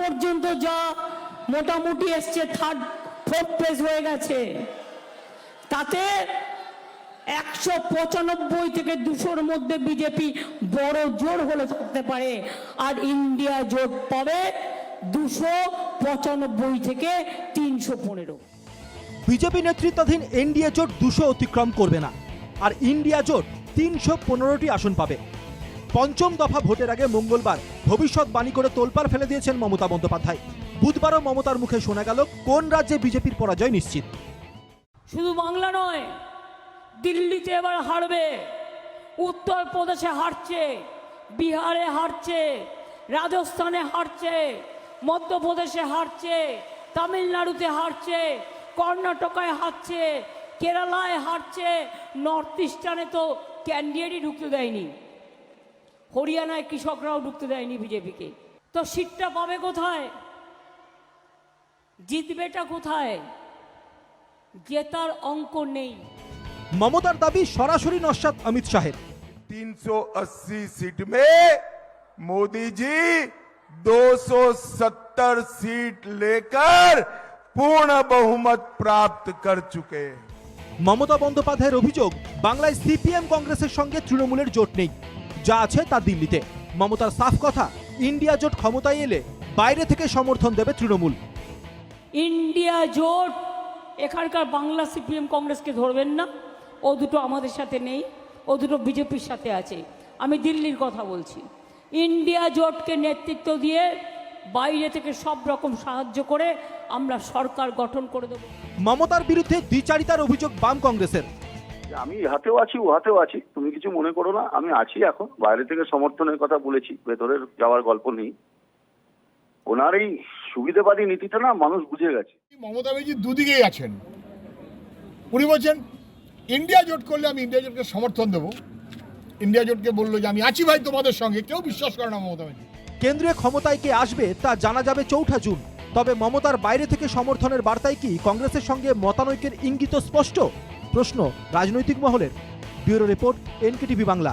পর্যন্ত যা মোটামুটি এসছে, থার্ড ফোর্থ পেজ হয়ে গেছে, তাতে 195 থেকে 200-র মধ্যে বিজেপি বড় জোর হলে থাকতে পারে, আর ইন্ডিয়া জোট পাবে 295 থেকে 315। বিজেপি নেতৃত্বাধীন এনডিএ জোট 200 অতিক্রম করবে না, আর ইন্ডিয়া জোট 315টি আসন পাবে। পঞ্চম দফা ভোটের আগে মঙ্গলবার ভবিষ্যৎবাণী করে তোলপাড় ফেলে দিয়েছেন মমতা বন্দ্যোপাধ্যায়। বুধবারও মমতার মুখে শোনা গেল কোন রাজ্যে বিজেপির পরাজয় নিশ্চিত। শুধু বাংলা নয়, দিল্লিতে এবার হারবে, উত্তরপ্রদেশে হারছে, বিহারে হারছে, রাজস্থানে হারছে, মধ্যপ্রদেশে হারছে, তামিলনাড়ুতে হারছে, কর্ণাটকায় হারছে, কেরালায় হারছে, নর্থ ইস্টার্নে তো ক্যান্ডিডেটই ঢুকতে দেয়নি, হরিয়ানায় কৃষকরাও ঢুকতে দেয়নি বিজেপিকে। তো সিটটা পাবে কোথায়? জিতবেটা কোথায়? জেতার অঙ্ক নেই। মমতার দাবি সরাসরি নস্যাৎ অমিত শাহের। 380 सीट में मोदी जी 270 सीट लेकर पूर्ण बहुमत प्राप्त कर चुके हैं। মমতা বন্দ্যোপাধ্যায়ের অভিযোগ, বাংলায় সিপিএম কংগ্রেসের সঙ্গে তৃণমূলের জোট নেই, যা আছে তা দিল্লিতে। মমতার সাফ কথা, ইন্ডিয়া জোট ক্ষমতায় এলে বাইরে থেকে সমর্থন দেবে তৃণমূল। ইন্ডিয়া জোট, এখানকার বাংলা সিপিএম কংগ্রেসকে ধরবেন না, ও দুটো আমাদের সাথে নেই, ও দুটো বিজেপির সাথে আছে। আমি দিল্লির কথা বলছি। ইন্ডিয়া জোটকে নেতৃত্ব দিয়ে বাইরে থেকে সব রকম সাহায্য করে আমরা সরকার গঠন করে দেব। মমতার বিরুদ্ধে দ্বিচারিতার অভিযোগ বাম কংগ্রেসের। আমি হাতেও আছি, ও হাতেও আছি, তুমি কিছু মনে করো না, আমি আছি। এখন বাইরে থেকে সমর্থনের কথা বলেছি, ভেতরে যাওয়ার গল্প নেই। ওনার এই সুবিধাবাদী নীতিটা না মানুষ বুঝে গেছে। মমতা ব্যানার্জি দুদিকেই আছেন। উনি বলছেন ইন্ডিয়া জোট করলে আমি ইন্ডিয়া জোটকে সমর্থন দেবো, ইন্ডিয়া জোটকে বললো যে আমি আছি ভাই তোমাদের সঙ্গে, কেউ বিশ্বাস করে না মমতা ব্যানার্জি। কেন্দ্রীয় ক্ষমতায় কে আসবে তা জানা যাবে 4 জুন। তবে মমতার বাইরে থেকে সমর্থনের বার্তায় কি কংগ্রেসের সঙ্গে মতানৈক্যের ইঙ্গিত স্পষ্ট? প্রশ্ন রাজনৈতিক মহলের। Bureau report, NKTV Bangla.